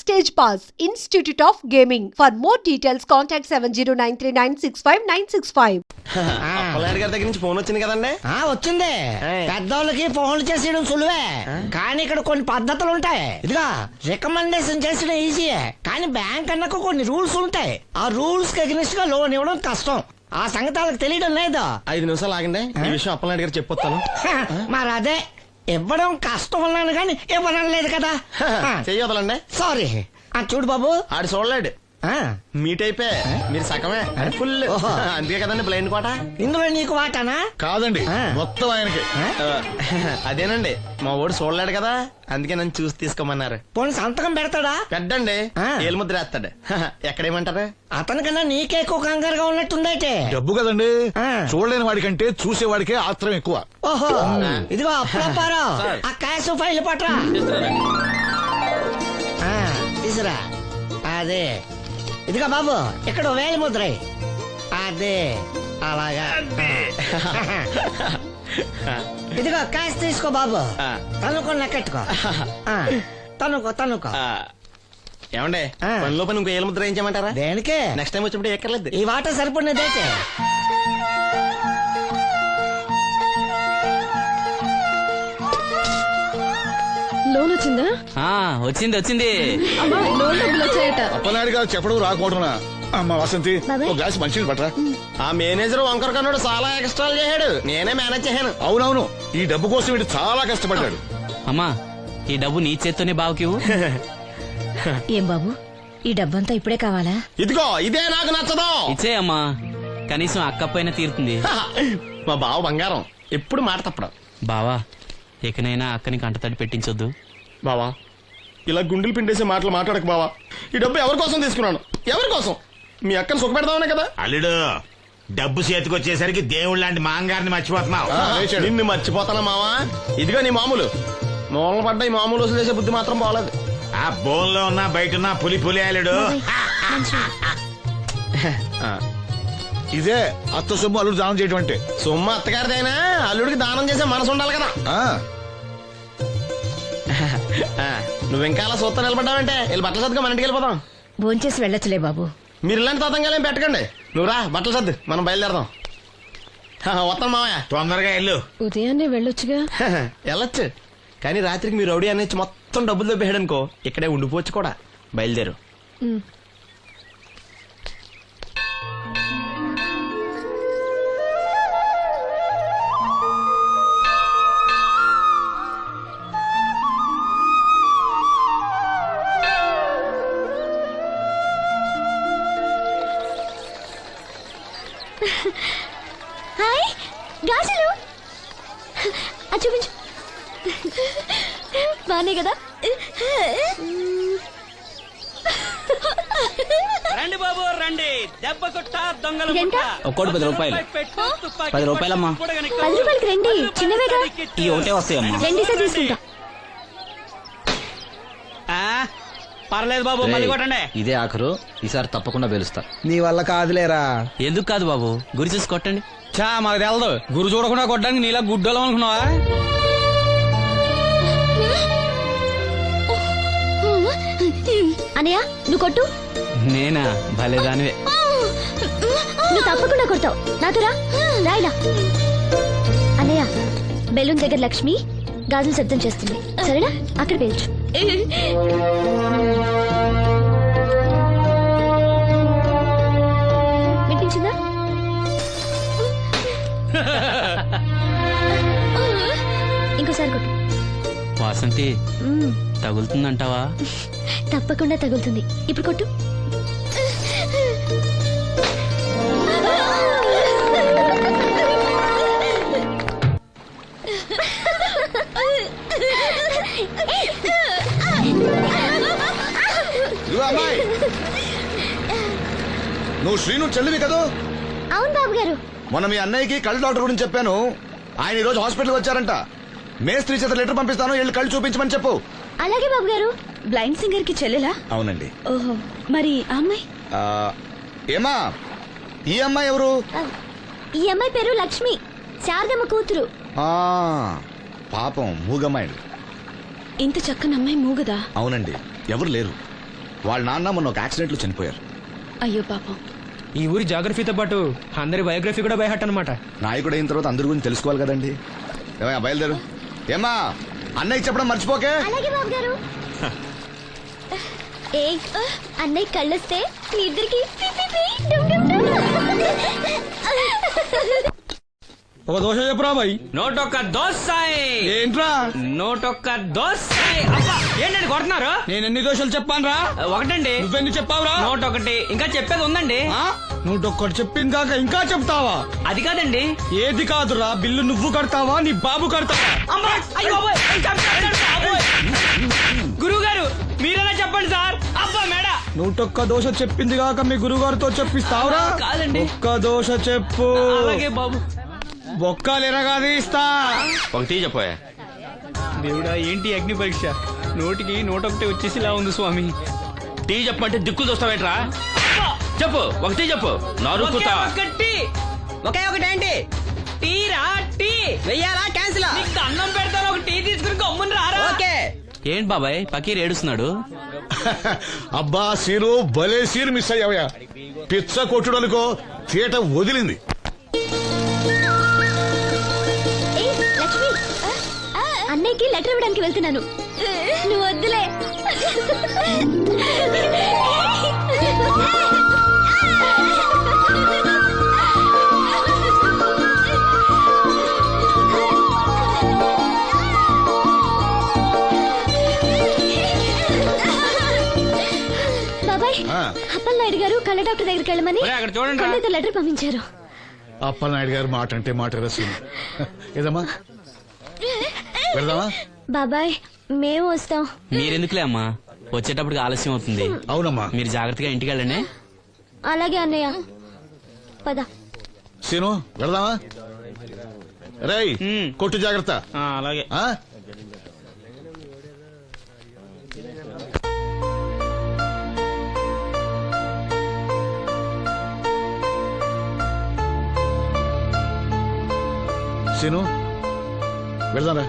Stage Pass, Institute of Gaming. For more details, contact 7093965965. Appalanaidu గారి దగ్గర నుంచి ఫోన్ వచ్చింది కదండి. వచ్చింది. పెద్దోళ్ళకి ఫోన్లు చేసేయడం సులువే, కానీ ఇక్కడ కొన్ని పద్ధతులు ఉంటాయి. ఇదిగా రికమెండేషన్ చేసడం ఈజీయే, కానీ బ్యాంక్ అన్నాక కొన్ని రూల్స్ ఉంటాయి. ఆ రూల్స్ కి అగ్నిస్ట్ గా లోన్ ఇవ్వడం కష్టం. ఆ సంగతి వాళ్ళకి తెలియడం లేదు. 5 నిమిషాలు ఆగండి, ఈ విషయం అప్పలనాయుడు గారు చెప్పొస్తాను. మరి అదే ఇవ్వడం కష్టం ఉన్నాను కానీ ఇవ్వడం లేదు కదా. చెయ్యొదలండి. సారీ. చూడు బాబు, ఆడు చూడలేడు, మీట్ అయిపోయి మీరు సగమే ఫుల్. అందుకే కదండి బ్లైండ్ కోట. ఇందులో నీకు వాటానా? కాదండి, మొత్తం ఆయనకి. అదేనండి, మా వాడు చూడలేడు కదా, అందుకే నన్ను చూసి తీసుకోమన్నారు. పోనీ సంతకం పెడతాడా? పెద్దండి, ఏలు ముద్ర వేస్తాడు. ఎక్కడేమంటారు? అతనికన్నా నీకే ఎక్కువ కంగారుగా ఉన్నట్టుందైతే. డబ్బు కదండి, చూడలేని వాడికంటే చూసేవాడికే ఆత్రం ఎక్కువ. ఓహో, ఇదిగో అప్పుడప్పారావు, ఆ క్యాష్ ఫైల్ పట్రా. తీసురా. అదే, ఇదిగో బాబు, ఇక్కడ వేలి ముద్ర. అదే అలాగా. ఇదిగో క్యాష్ తీసుకో బాబు, తనుకో లెక్కెట్టుకో. తనుకో. ఏమండే, పనిలో పని ఇంకో ఏలు ముద్ర ఏం చేయమంటారా? దేనికే? నెక్స్ట్ టైం వచ్చినప్పుడు ఎక్కర్లేదు. ఈ వాటర్ సరిపడినదైతే. లోన్ వచ్చిందా? వచ్చింది. లోన్ డబ్బులు వచ్చాయట. అప్పలనాయుడు గారు చెప్పడం రాకపోవడం. అమ్మ వసంతి, ఒక గ్లాస్ మంచినీళ్ళు పట్టరా. ఆ మేనేజర్ వంకర కన్నాడు, చాలా ఎక్స్ట్రాలు చేశాడు, నేనే మేనేజ్ చేశాను. అవునవును, ఈ డబ్బు కోసం వీడు చాలా కష్టపడ్డాడు. అమ్మా, ఈ డబ్బు నీ చేత్తోనే బావుకి. ఏం బాబు, ఈ డబ్బంతా ఇప్పుడే కావాలా? ఇదిగో ఇదే నాకు నచ్చదు. ఇచ్చేయమ్మా, కనీసం అక్క పైన తీరుతుంది. మా బావ బంగారం, ఎప్పుడు మాట తప్పడం. బావా, ఇకనైనా అక్కని కంటతడి పెట్టించొద్దు. బావా, ఇలా గుండెలు పిండేసే మాటలు మాట్లాడక బావా. ఈ డబ్బు ఎవరి కోసం తీసుకున్నాను? ఎవరి కోసం? మీ అక్కని సుఖపెడదామనే కదా. అల్లుడు, డబ్బు చేతికొచ్చేసరికి దేవుడు లాంటి మాంగారిని మర్చిపోతున్నావు. నిన్ను మర్చిపోతానా మావా? ఇదిగో నీ మామూలు మూలన పడ్డ ఈ మామూలు వసూలు చేసే బుద్ధి మాత్రం బాగలేదు. ఆ బోన్లో ఉన్నా బయట ఉన్నా పులి అల్లుడు. ఇదే అత్త సొమ్ము అల్లుడు దానం చేయడం అంటే. సొమ్ము అత్తగారిదైనా అల్లుడికి దానం చేసే మనసు ఉండాలి కదా. నువ్వు ఇంకా అలా సూత్తా నిలబడ్డావంటే వెళ్ళి బట్టలు సర్దుగా మన ఇంటికి వెళ్ళిపోదాం. భోంచేసి వెళ్ళొచ్చులే బాబు. మీరు ఇలాంటి తతంగాలేం పెట్టకండి. నువ్వు రా, బట్టలు సర్దు, మనం బయలుదేరదాం. వస్తాం మావయ్య. తొందరగా వెళ్ళు. ఉదయాన్నే వెళ్ళొచ్చుగా. వెళ్ళొచ్చు, కానీ రాత్రికి మీరు రౌడీ అనేది మొత్తం డబ్బులు దొబ్బేయడనుకో, ఇక్కడే ఉండిపోవచ్చు కూడా. బయలుదేరు. హాయ్ గాజులు, చూపించు. బానే కదా? రండి బాబు రండి, దెబ్బ కొట్ట దొంగలు. ఒక్కోటి 10 రూపాయలు. 10 రూపాయలమ్మా. 10 రూపాయలకి రండి, చిన్నవేగా. ఈ ఒకటే వస్తాయమ్మా. రెండేసా తీసుకుంటా. పర్లేదు బాబు, మళ్ళీ కొట్టండి. ఇదే ఆఖరు, ఈసారి తప్పకుండా పేలుస్తా. నీ వల్ల కాదులేరా. ఎందుకు కాదు బాబు, గురి చూసి కొట్టండి. చా, మాకు తెలదు. గురు చూడకుండా కొట్టడానికి నీలా గుడ్డోళం అనుకున్నావా? అనయ్య, నువ్వు కొట్టు. నేనా? భలేదానివే. నువ్వు తప్పకుండా కొడతావు. నాతో రాయిలా. అన్నయ్య, బెలూన్ దగ్గర లక్ష్మి గాజులు శబ్దం చేస్తుంది, సరేనా? అక్కడ పేల్చు. వినిపించిందా? ఇంకోసారి కొట్టు. వాసంతి, తగులుతుందంటావా? తప్పకుండా తగులుతుంది. ఇప్పుడు కొట్టు. అమ్మాయి, నువ్వు శ్రీను చెల్లివి కదా? అవును బాబు గారు. మొన్న మీ అన్నయ్యకి కళ్ళు డాక్టర్ గురించి చెప్పాను. ఆయన ఈ రోజు హాస్పిటల్ వచ్చారంట. మేస్త్రి చేత లెటర్ పంపిస్తాను, వెళ్ళి కళ్ళు చూపించమని చెప్పు. అలాగే బాబు గారు. బ్లైండ్ సింగర్ కి చెల్లెలా? అవునండి. ఓహో, మరి ఆ అమ్మాయి? ఏమా, ఈ అమ్మాయి ఎవరు? ఈ అమ్మాయి పేరు లక్ష్మి, శారదమ్మ కూతురు. పాపం మూగమ్మాయి. ఇంత చక్కని అమ్మాయి మూగదా? అవునండి, ఎవరు లేరు. వాళ్ళ నాన్న మొన్న ఒక యాక్సిడెంట్ లో చనిపోయారు. అయ్యో పాపం. ఈ ఊరి జాగ్రఫీతో పాటు అందరి బయోగ్రఫీ కూడా బయట అన్నమాట. నాయకుడు అయిన తర్వాత అందరి గురించి తెలుసుకోవాలి కదండి. ఏమయ్యా బయలుదేరు. ఏమా అన్నయ్య చెప్పడం మర్చిపోకే. అలాగే బాబు గారు. ఏ అన్నయ్య కళ్ళొస్తే మీ ఇద్దరికి ఒక దోశ చెప్పురా బాయ్. నోటొక్క దోశ. ఏంట్రా నోటొక్క దోశ. అబ్బా ఏంటండి కొడుతున్నారు? నేను ఎన్ని దోశలు చెప్పానురా? ఒకటండి. నువ్వెన్ని చెప్పావురా? నోటొకటి. ఇంకా చెప్పేది ఉందండి. నువ్వు ఒక్కటి చెప్పింది కాక ఇంకా చెప్తావా? అది కాదండి. ఏది కాదురా, బిల్లు నువ్వు కడతావా నీ బాబు కడతావా? గురువు గారు మీరైనా చెప్పండి సార్. అబ్బా మేడ. నూటొక్క దోశ చెప్పింది కాక మీ గురుగారితో చెప్పిస్తావురా? కాదండి. ఒక్క దోశ చెప్పు. అలాగే బాబు. బొక్కలు ఎరగాది ఇస్తా. ఒకటి చెప్పోయా. దేవుడా ఏంటి అగ్ని పరీక్ష? నోటికి నూటొకటి వచ్చేసిలా ఉంది స్వామి. టీ చెప్పమంటే దిక్కులు చూస్తావేట్రా? చెప్పు ఒకటి చెప్పు. నరుకుతా. ఒకటి. ఒకే ఒకటి ఏంటి? టీరా టీ. వెయ్యాలా క్యాన్సిల్? అన్నం పెడతాను. ఒక టీ తీసుకుని గమ్మున రారా. ఓకే. ఏంటి బాబాయ్ పకీర్ ఏడుస్తున్నాడు? అబ్బా సీను భలే సీన్ మిస్ అయ్యావయ్యా. పిచ్చ కొట్టుడు అనుకో తీట వదిలింది. లక్ష్మి, అన్నయ్యకి లెటర్ ఇవ్వడానికి వెళ్తున్నాను. నువ్వు వద్దులే. బాబాయ్, అప్పలనాయుడు గారు కళ్ళ డాక్టర్ దగ్గరికి వెళ్ళమని అక్కడ చూడండి. కళ్ళతో లెటర్ పంపించారు. అప్పలనాయుడు గారు మాట అంటే మాట రసీను. ఏదమ్మా వెళ్దామా? బాబాయ్ మేము వస్తాం. మీరెందుకులే అమ్మా, వచ్చేటప్పటికి ఆలస్యం అవుతుంది. అవునమ్మా. మీరు జాగ్రత్తగా ఇంటికి వెళ్ళండి. అలాగే అన్నయ్య, పద. సీను వెళ్దామా? రేయ్ కొట్టు జాగ్రత్త. అలాగే. ఆ? సీను వెళ్దాంరా.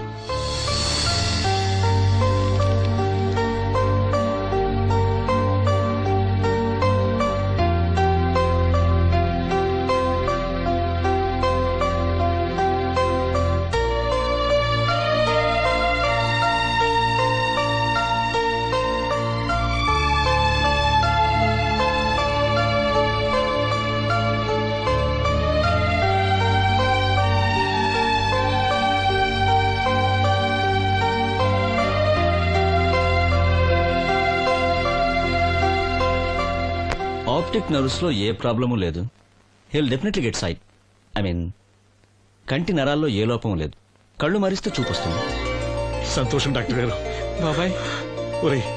ఆప్టిక్ నర్వ్స్ లో ఏ ప్రాబ్లము లేదు. He'll definitely get sight. I mean కంటి నరాల్లో ఏ లోపం లేదు. కళ్ళు మరిస్తే చూపొస్తుంది. సంతోషం డాక్టర్ గారు. బాబాయ్ ఒరేయ్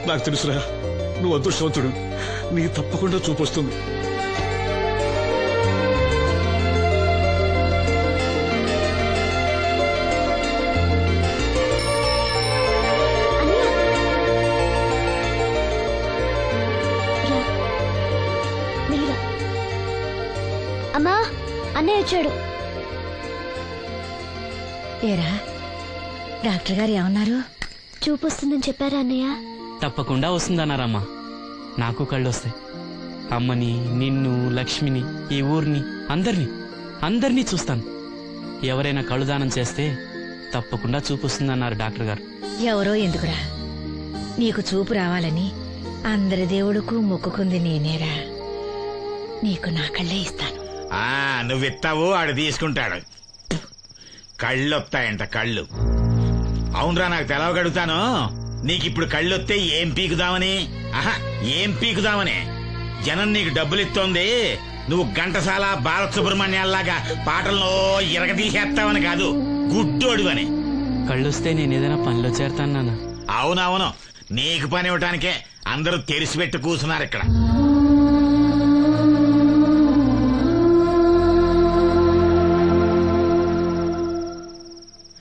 నాకు తెలుసురా, నువ్వు అదృష్టవంతుడు. నీ తప్పకుండా చూపొస్తుంది. అమ్మా, అన్నయ్య వచ్చాడు. ఏరా డాక్టర్ గారు ఏమన్నారు? చూపు వస్తుందని చెప్పారా అన్నయ్య? తప్పకుండా వస్తుందన్నారమ్మా. నాకు కళ్ళు వస్తాయి. అమ్మని, నిన్ను, లక్ష్మిని, ఈ ఊరిని, అందరినీ చూస్తాను. ఎవరైనా కళ్ళు దానం చేస్తే తప్పకుండా చూపు వస్తుందన్నారు డాక్టర్ గారు. ఎవరో ఎందుకురా, నీకు చూపు రావాలని అందరి దేవుడుకు మొక్కుకుంది నేనేరా. నీకు నా కళ్ళే ఇస్తాను. నువ్విస్తావు ఆడు తీసుకుంటాడు. కళ్ళు వస్తాయంట కళ్ళు. అవునరా నాకు తెలవగడుగుతాను. నీకిప్పుడు కళ్ళొస్తే ఏం పీకుదామని? ఏం పీకుదామని? జనం నీకు డబ్బులు ఇస్తోంది. నువ్వు ఘంటసాల బాలసుబ్రహ్మణ్యాల్లాగా పాటల్లో ఇరగదీసేస్తావని కాదు, గుడ్డోడివని. కళ్ళొస్తే నేను ఏదైనా పనిలో చేరతాను నాన్న. అవునవును, నీకు పని ఇవ్వటానికే అందరూ తెరిసిపెట్టి కూర్చున్నారు ఇక్కడ.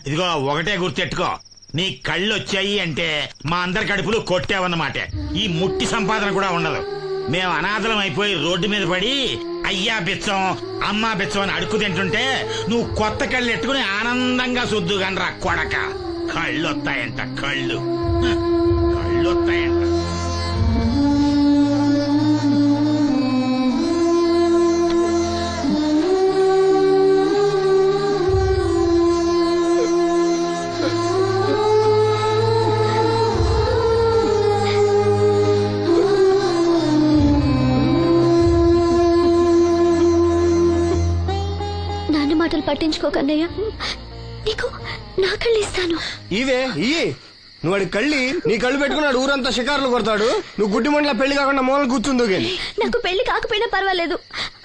ఇదిగో ఒకటే గుర్తెట్టుకో, నీ కళ్ళు వచ్చాయి అంటే మా అందరి కడుపులు కొట్టావన్నమాట. ఈ ముట్టి సంపాదన కూడా ఉండదు. మేము అనాథలం అయిపోయి రోడ్డు మీద పడి అయ్యా బిచ్చం అమ్మా బిచ్చం అని అడుక్కు తింటుంటే నువ్వు కొత్త కళ్ళు ఎట్టుకుని ఆనందంగా శుద్ధుగానరా కొడక. కళ్ళు వస్తాయంట, కళ్ళు వస్తాయంట. పట్టించుకోకన్నయ్య, నీకు నా కళ్ళు ఇస్తాను. ఇవే ఇయ్యి నువ్వు వాడి కళ్ళి నీ కళ్ళు పెట్టుకున్నాడు ఊరంతా షికారులు కొడతాడు. నువ్వు గుడ్డి మండల పెళ్లి కాకుండా మూలలు కూర్చుందో గాని. నాకు పెళ్లి కాకపోయినా పర్వాలేదు,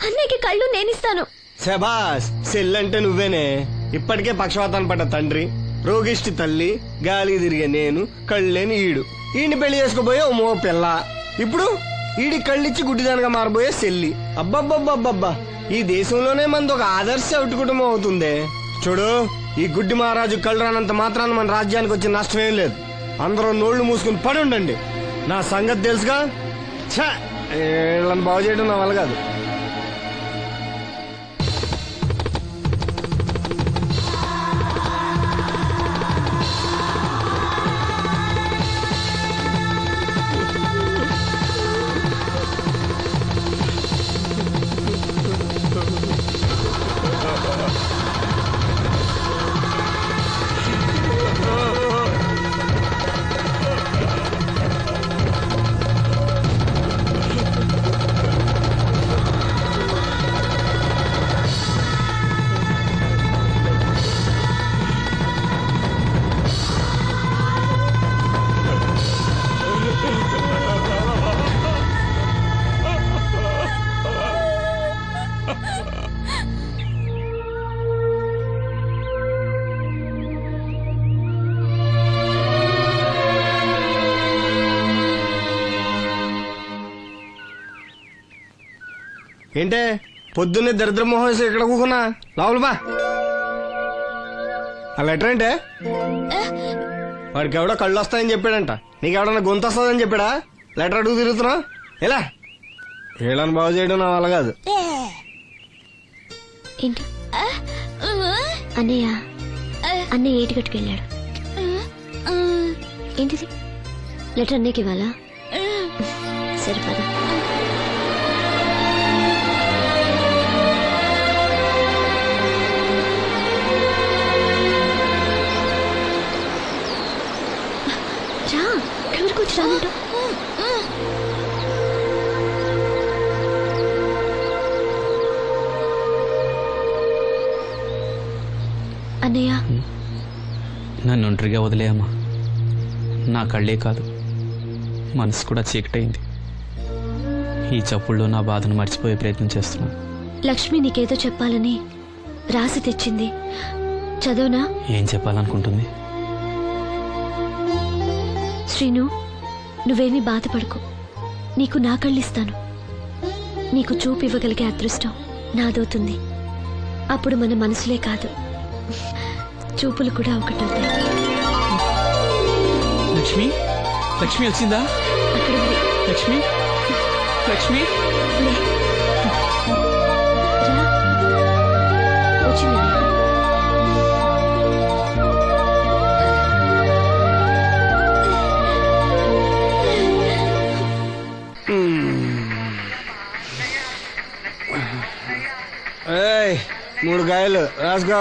అన్నయ్యకి కళ్ళు నేనిస్తాను. శబాస్, సెల్లంటే నువ్వేనే. ఇప్పటికే పక్షవాతాన్ని పడ్డ తండ్రి, రోగిష్టి తల్లి, గాలి తిరిగే నేను, కళ్ళేని ఈడు. ఈయన్ని పెళ్లి చేసుకోబోయే ఓ మో పిల్ల. ఇప్పుడు ఈడి కళ్ళిచ్చి గుడ్డిదానిగా మారబోయే సెల్లి. అబ్బబ్బబ్బబ్బబ్బా, ఈ దేశంలోనే మనది ఒక ఆదర్శ అవుట్ కుటుంబం అవుతుందే. చూడు, ఈ గుడ్డి మహారాజు కళ్ళు రానంత మాత్రాన మన రాజ్యానికి వచ్చిన నష్టమేం లేదు. అందరూ నోళ్లు మూసుకుని పడి ఉండండి. నా సంగతి తెలుసుగా. వీళ్ళని బాగు చేయడం నా వల్ల కాదు. ఏంటే పొద్దున్నే దరిద్ర మోహన్ ఇక్కడ కూకున్నా? లోపల బా. ఆ లెటర్ ఏంటే? వాడికి ఎవడో కళ్ళు వస్తాయని చెప్పాడంట. నీకెవడన్నా గొంతు వస్తుందని చెప్పాడా? లెటర్ అడుగు తిరుగుతున్నావు ఎలా? వీళ్ళని బాగు చేయడం నా వల్ల కాదు. ఏంటి అన్నయ్య? అన్నయ్య ఏటిగట్టుకు వెళ్ళాడు. ఏంటిది? లెటర్ అన్నయ్యకి ఇవ్వాలా? సరిపదా. రా, ఇక్కడ వరకు వచ్చి రానంటూ. అన్నయ్య, నన్ను ఒంటరిగా వదిలేయమ్మా. నా కళ్ళే కాదు, మనసు కూడా చీకటైంది. ఈ చప్పుల్లో నా బాధను మర్చిపోయే ప్రయత్నం చేస్తున్నాను. లక్ష్మి నీకేదో చెప్పాలని రాసి తెచ్చింది, చదవనా? ఏం చెప్పాలనుకుంటుంది? శ్రీను, నువ్వేమీ బాధపడకు. నీకు నా కళ్ళిస్తాను. నీకు చూపు ఇవ్వగలిగే అదృష్టం నాదవుతుంది. అప్పుడు మన మనసులే కాదు, చూపులు కూడా ఒకటవుతాయి. లక్ష్మి, లక్ష్మి వచ్చిందా? అక్కడ ఉంది. లక్ష్మి, లక్ష్మి లే. రా. వచ్చింది. ఏయ్, 3 కాయలు రాసుకో.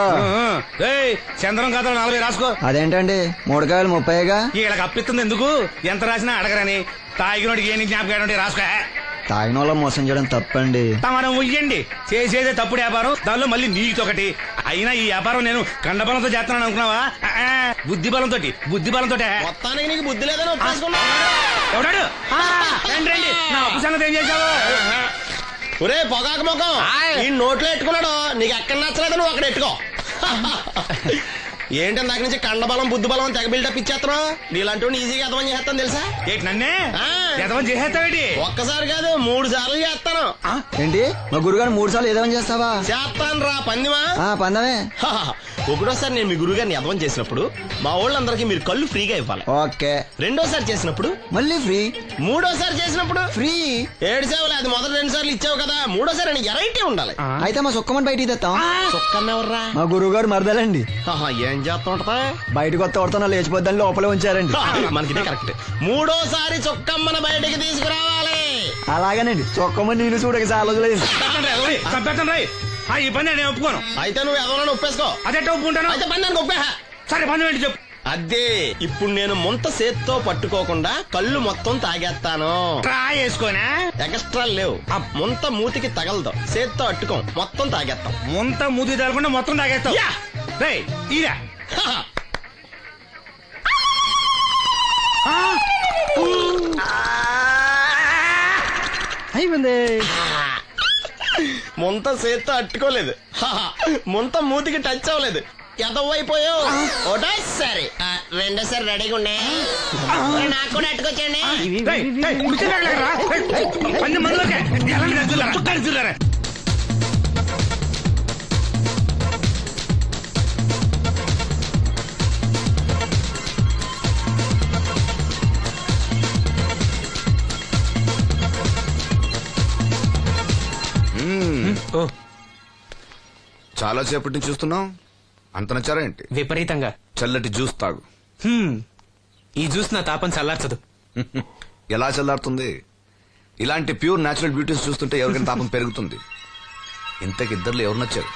చంద్రం కథలు 40 రాసుకో. అదేంటండి 3 కాయలు 30గా? వీళ్ళకి అప్పిస్తుంది ఎందుకు? ఎంత రాసినా అడగరని. తాగినోడికి ఏ జ్ఞాపకం రాసుకో. తాగిన వాళ్ళ మోసం చేయడం తప్పండి. మనం ఉయ్యండి, చేసేదే తప్పుడు వ్యాపారం, దానిలో మళ్ళీ నీతొకటి. అయినా ఈ వ్యాపారం నేను కండబలంతో చేస్తున్నాను అనుకున్నావా? బుద్ధి బలంతో. మొత్తానికి నీకు బుద్ధి లేదని ఒప్పేసుకున్నా. ఎవడాడు? రండి రండి, నా అప్పు సంగతి ఏం చేశావు? ఒరే పొగాకు ముఖం, ఈ నోట్లో ఎట్టుకున్నాడు. నీకు ఎక్కడ నచ్చలేదు, నువ్వు అక్కడ ఎట్టుకో. ఏంటి దాని నుంచి కండబలం బుద్ధి బలం తెగ బిల్డప్ ఇచ్చేస్తున్నావు? నీలాంటి ఈజీగా ఎదవని చేస్తాను తెలుసా? ఏంటి నన్నే ఎదవని చేసేస్తావేటి? ఒక్కసారి కాదు 3 సార్లు చేస్తాను. ఏంటి మా గురుగారు 3 సార్లు ఏదైనా చేస్తావా? చేస్తాను రా పందిమా. పందమే. ఒకటోసారి నేను మీ గురువు గారిని ఎదవం చేసినప్పుడు మా వాళ్ళందరికీ మీరు కళ్ళు ఫ్రీగా ఇవ్వాలి. ఓకే. రెండోసారి చేసినప్పుడు మళ్ళీ ఫ్రీ. మూడోసారి చేసినప్పుడు ఫ్రీ. 7 సేవలు. అది మొదటి 2 సార్లు ఇచ్చావు కదా, మూడోసారి అని ఎరైటీ ఉండాలి. అయితే మా సుక్కమని బయటికి తెస్తాం. సుక్కమ్మ ఎవర్రా? మా గురువు గారు మరదలండి. ఏం చేస్తా ఉంటదా? బయటకు వస్తే కొడతా లేచిపోద్దని లోపలే ఉంచారండి. మనకి కరెక్ట్. మూడోసారి చుక్కమ్మన బయటికి తీసుకురావాలి. అలాగేనండి, చొక్కమని నేను చూడక చాలా లేదు. ఈ పని నేను ఒప్పుకోను. అయితే నువ్వు ఎవరైనా ఒప్పేసుకో. అదే ఒప్పుకుంటాను. అయితే పని దానికి ఒప్పే. సరే పని ఏంటి చెప్పు. అదే ఇప్పుడు నేను ముంత చేత్తో పట్టుకోకుండా కళ్ళు మొత్తం తాగేస్తాను. ట్రా వేసుకోనా? ఎక్స్ట్రా లేవు. ఆ ముంత మూతికి తగలదు, చేత్తో అట్టుకోం, మొత్తం తాగేస్తాం. ముంత మూతి తగలకుండా మొత్తం తాగేస్తావు. రేయ్, ఇరా. అయిపోయింది. ముంత చేత్తో అట్టుకోలేదు, ముంత మూతికి టచ్ అవ్వలేదు. ఎదవైపోయావు. ఒకటోసారి రెండోసారి రెడీగా ఉండే. నాకు కూడా అట్టుకొచ్చండి. రేయ్, రేయ్, ఉడితే తగలరా? రేయ్, 10 మందిలోకే. ఎలాంటి గజ్జులారా? చుక్కాని చూడరా? చాలా సేపటి నుంచి చూస్తున్నాం. అంత నచ్చారా ఏంటి? విపరీతంగా. చల్లటి జ్యూస్ తాగు. ఈ జ్యూస్ నా తాపం చల్లార్చదు. ఎలా చల్లారుతుంది? ఇలాంటి ప్యూర్ న్యాచురల్ బ్యూటీస్ చూస్తుంటే ఎవరికైనా తాపం పెరుగుతుంది. ఇంతకి ఇద్దరు ఎవరు నచ్చారు?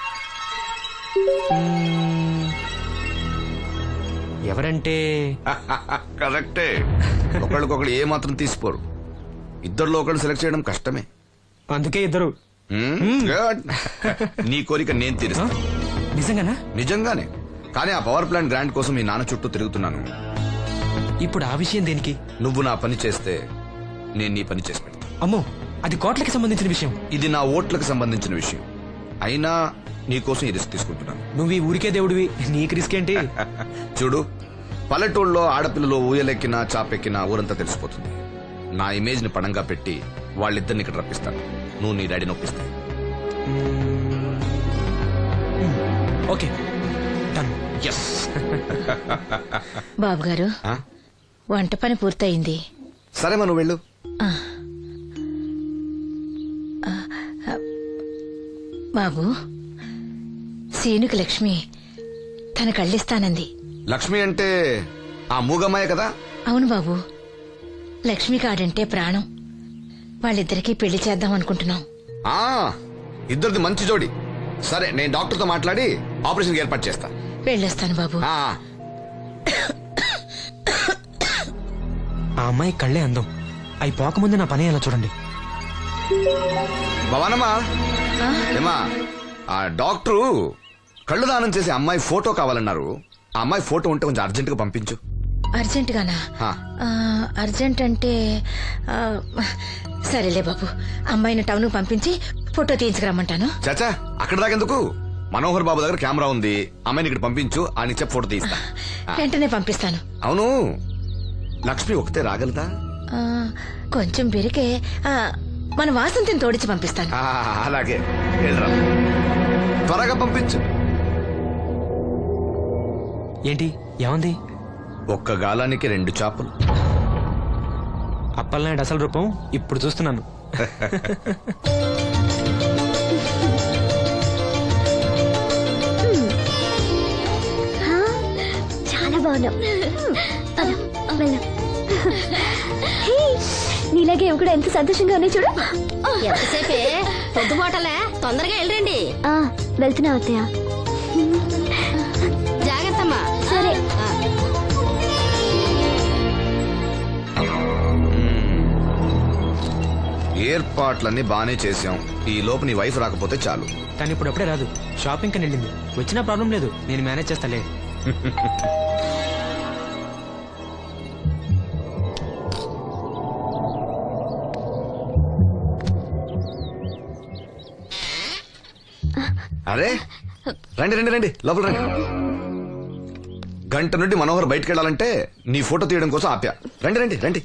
ఎవరంటే? కరెక్టే. ఒకళ్ళకొకళ్ళు ఏ మాత్రం తీసిపోరు. ఇద్దరిలో ఒకళ్ళు సెలెక్ట్ చేయడం కష్టమే. అందుకే ఇద్దరు. Good. నీ కోరిక నేను తీరుస్తాను. నిజంగానా? నిజంగానే. కానీ ఆ పవర్ ప్లాంట్ గ్రాంట్ కోసం మీ నాన్న చుట్టూ తిరుగుతున్నాను. ఇప్పుడు ఆ విషయం దేనికి? నువ్వు నా పని చేస్తే నేను నీ పని చేసి పెడతా. అమ్మో, అది కోట్లకి సంబంధించిన విషయం. ఇది నా ఓట్లకు సంబంధించిన విషయం. అయినా నీకోసం ఈ రిస్క్ తీసుకుంటున్నాను. నువ్వు ఈ ఊరికే దేవుడివి, నీకు రిస్క్ ఏంటి? చూడు, పల్లెటూళ్ళలో ఆడపిల్లలు ఊయలెక్కినా చాపెక్కినా ఊరంతా తెలిసిపోతుంది. నా ఇమేజ్ ని పణంగా పెట్టి వాళ్ళిద్దరిని ఇక్కడ రప్పిస్తాను. నువ్వు నీ డాడీ నొప్పిస్తా. Okay, done. ఎస్. బాబు గారు, వంట పని పూర్తయింది. సరే మనం వెళ్ళు. బాబు, సీనుకి లక్ష్మి తన కళ్ళిస్తానంది. లక్ష్మి అంటే ఆ మూగమ్మాయ కదా? అవును బాబు, లక్ష్మి కాడంటే ప్రాణం. వాళ్ళిద్దరికీ పెళ్లి చేద్దాం అనుకుంటున్నాం. ఆ ఇద్దరిది మంచి జోడి. సరే, నేను డాక్టర్తో మాట్లాడి ఆపరేషన్ ఏర్పాటు చేస్తా. వెళ్ళొస్తాను బాబు. ఆ అమ్మాయి కళ్ళే అందం. అవి పోకముందు నా పని ఎలా చూడండి. భవానమ్మా, ఏమా, ఆ డాక్టరు కళ్ళు దానం చేసే అమ్మాయి ఫోటో కావాలన్నారు. ఆ అమ్మాయి ఫోటో ఉంటే కొంచెం అర్జెంట్ గా పంపించు. అర్జెంట్ గానా? అర్జెంట్ అంటే సరేలే బాబు, అమ్మాయిని టౌన్ పంపించి ఫోటో తీయించుకురమ్మంటాను. చాచా, అక్కడ దాకెందుకు? మనోహర్ బాబు దగ్గర కెమెరా ఉంది. అమ్మాయిని ఇక్కడ పంపించు, ఆయన చెప్పి ఫోటో తీస్తా. వెంటనే పంపిస్తాను. అవును, లక్ష్మి ఒకతే రాగలదా? కొంచెం బెరికే, మన వాసంతిని తోడిచి పంపిస్తాను. అలాగే, వెళ్ళరా, త్వరగా పంపించు. ఏంటి, ఏమంది? ఒక్క గాలానికి 2 చేపలు. అప్పలనాయుడు అసలు రూపం ఇప్పుడు చూస్తున్నాను. చాలా బాగున్నావు. నీలాగే ఇవి కూడా ఎంత సంతోషంగా ఉన్నాయి చూడు. ఎంతసేపే పొద్దుబాటలే, తొందరగా వెళ్ళండి. వెళ్తున్నా అత్తయ్య. జాగ్రత్తమ్మా. సరే. ఏర్పాట్లన్నీ బానే చేసాం. ఈ లోపు నీ వైఫ్ రాకపోతే చాలు. కానీ ఇప్పుడు అప్పుడే రాదు, షాపింగ్ కని వెళ్ళింది. వచ్చినా ప్రాబ్లం లేదు, నేను మేనేజ్ చేస్తాలే. అరే, రండి రండి రండి, లోపల రండి. గంట నుండి మనోహర్ బయటకు వెళ్ళాలంటే నీ ఫోటో తీయడం కోసం ఆప్యా. రండి రండి రండి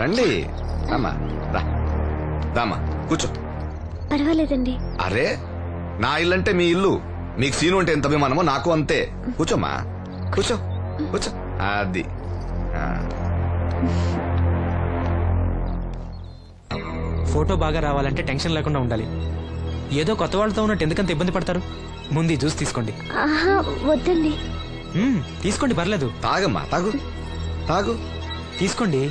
రండి. రామా, రా, రామా, కూర్చో. పర్వాలేదండి. అరే, నా ఇల్లంటే మీ ఇల్లు. మీకు సీను అంటే ఎంత అభిమానమో నాకు అంతే. కూర్చోమ్మా, కూర్చో కూర్చో. అది ఫోటో బాగా రావాలంటే టెన్షన్ లేకుండా ఉండాలి. ఏదో కొత్త వాళ్ళతో ఉన్నట్టు ఎందుకంత ఇబ్బంది పడతారు? ముందు ఈ జ్యూస్ తీసుకోండి. వద్దండి. తీసుకోండి, పర్లేదు. తాగమ్మా, తాగు తాగు, తీసుకోండి.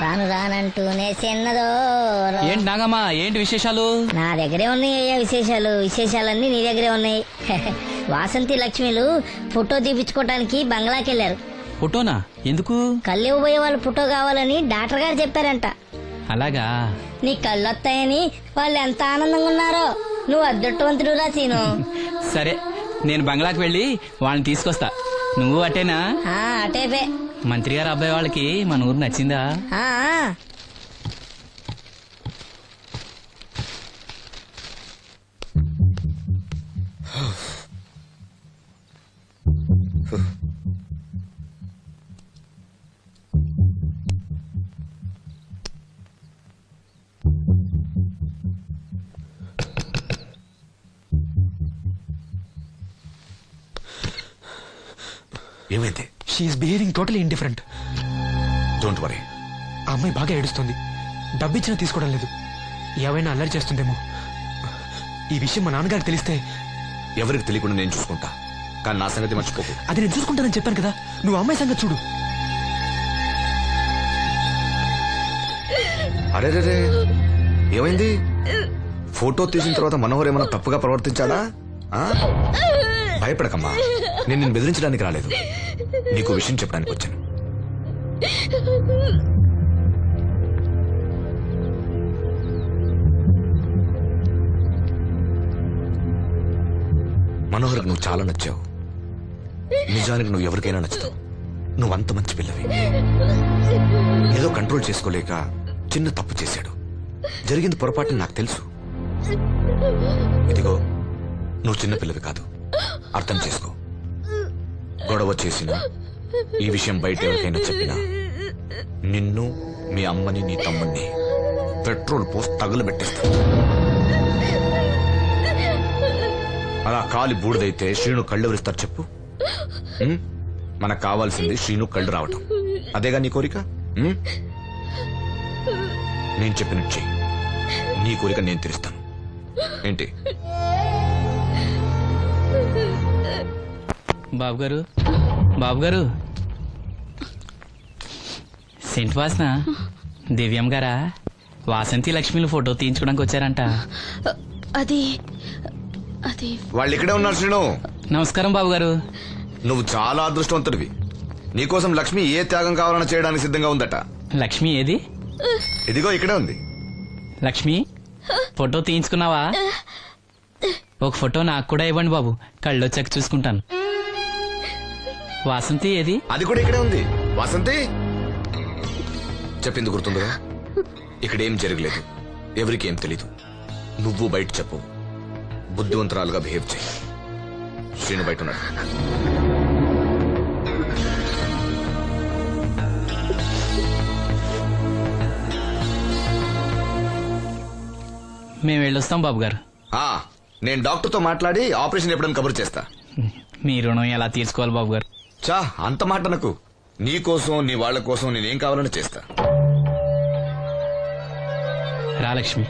రాను రానంటూనే చిన్నదో. ఏంటి నాగమ్మా, ఏంటి విశేషాలు? నా దగ్గరే ఉన్నాయి అయ్యా విశేషాలు. విశేషాలన్నీ నీ దగ్గరే ఉన్నాయి. వాసంతి లక్ష్మిలు ఫోటో తీపించుకోవడానికి బంగ్లాకి వెళ్ళారు. ఫోటోనా? ఎందుకు? కళ్ళు ఇవ్వబోయే వాళ్ళ ఫోటో కావాలని డాక్టర్ గారు చెప్పారంట. అలాగా? నీ కళ్ళు వస్తాయని వాళ్ళు ఎంత ఆనందంగా ఉన్నారో. నువ్వు అదృష్టవంతుడు రా సీను. సరే, నేను బంగ్లాకి వెళ్ళి వాళ్ళని తీసుకొస్తా. నువ్వు అటేనా? అటేపే. మంత్రి గారు అబ్బాయి వాళ్ళకి మన ఊరు నచ్చిందా? ఏమైంది? She's behaving totally indifferent. Don't worry. ఆ అమ్మాయి బాగా ఏడుస్తుంది. డబ్బిచ్చినా తీసుకోవడం లేదు. ఏవైనా అల్లరి చేస్తుందేమో. ఈ విషయం మా నాన్నగారికి తెలిస్తే... ఎవరికి తెలియకుండా నేను చూసుకుంటా, కానీ నా సంగతి మర్చిపోకు. అది నేను చూసుకుంటానని చెప్పాను కదా, నువ్వు అమ్మాయి సంగతి చూడు. అరే, ఏమైంది? ఫోటో తీసిన తర్వాత మనోహర్ ఏమైనా తప్పుగా ప్రవర్తించాడా? భయపడకమ్మా, నేను నిన్ను బెదిరించడానికి రాలేదు, నీకు విషయం చెప్పడానికి వచ్చాను. మనోహర్కి నువ్వు చాలా నచ్చావు. నిజానికి నువ్వు ఎవరికైనా నచ్చుతావు. నువ్వంత మంచి పిల్లవి. ఏదో కంట్రోల్ చేసుకోలేక చిన్న తప్పు చేశాడు. జరిగింది పొరపాటు నాకు తెలుసు. ఇదిగో, నువ్వు చిన్న పిల్లవి కాదు, అర్థం చేసుకో. గొడవ చేసినా, ఈ విషయం బయట ఎవరికైనా చెప్పినా నిన్ను, మీ అమ్మని, నీ తమ్ముణ్ణి పెట్రోల్ పోసి తగులబెట్టేస్తా. అలా కాలి బూడిదైతే శ్రీను కళ్ళు ఎవరిస్తారు చెప్పు? మనకు కావాల్సింది శ్రీను కళ్ళు రావటం. అదేగా నీ కోరిక? నేను చెప్పినట్టు చెయ్యి, నీ కోరిక నేను తీరుస్తాను. ఏంటి? బాబు గారు, సెంట్ వాసన దివ్యం గారా? వాసంతి లక్ష్మిలు ఫోటో తీయించుకోవడానికి వచ్చారంట. అది వాళ్ళు ఇక్కడే ఉన్నారు. శ్రీను, నమస్కారం బాబు గారు. నువ్వు చాలా అదృష్టవంతుడివి. నీకోసం లక్ష్మి ఏ త్యాగం కావాలన్నా చేయడానికి సిద్ధంగా ఉందట. లక్ష్మి ఏది? ఇదిగో ఇక్కడే ఉంది. లక్ష్మి, ఫోటో తీయించుకున్నావా? ఒక ఫోటో నాకు కూడా ఇవ్వండి బాబు, కళ్ళు వచ్చాక చూసుకుంటాను. వాసంతి ఏది? అది కూడా ఇక్కడే ఉంది. వాసంతి, చెప్పింది గుర్తుందిగా? ఇక్కడేం జరగలేదు, ఎవరికి ఏం తెలీదు. నువ్వు బయట చెప్పు, బుద్ధివంతరాలుగా బిహేవ్ చేయి. శ్రీను బయట ఉన్నాడు. మేము వెళ్ళొస్తాం బాబు గారు. నేను డాక్టర్తో మాట్లాడి ఆపరేషన్ ఎప్పుడైనా కబురు చేస్తా. మీ రుణం ఎలా తీర్చుకోవాలి బాబు గారు? చా, అంత మాట నాకు. నీ కోసం, నీ వాళ్ళ కోసం నేనేం కావాలని చేస్తా. రా లక్ష్మి.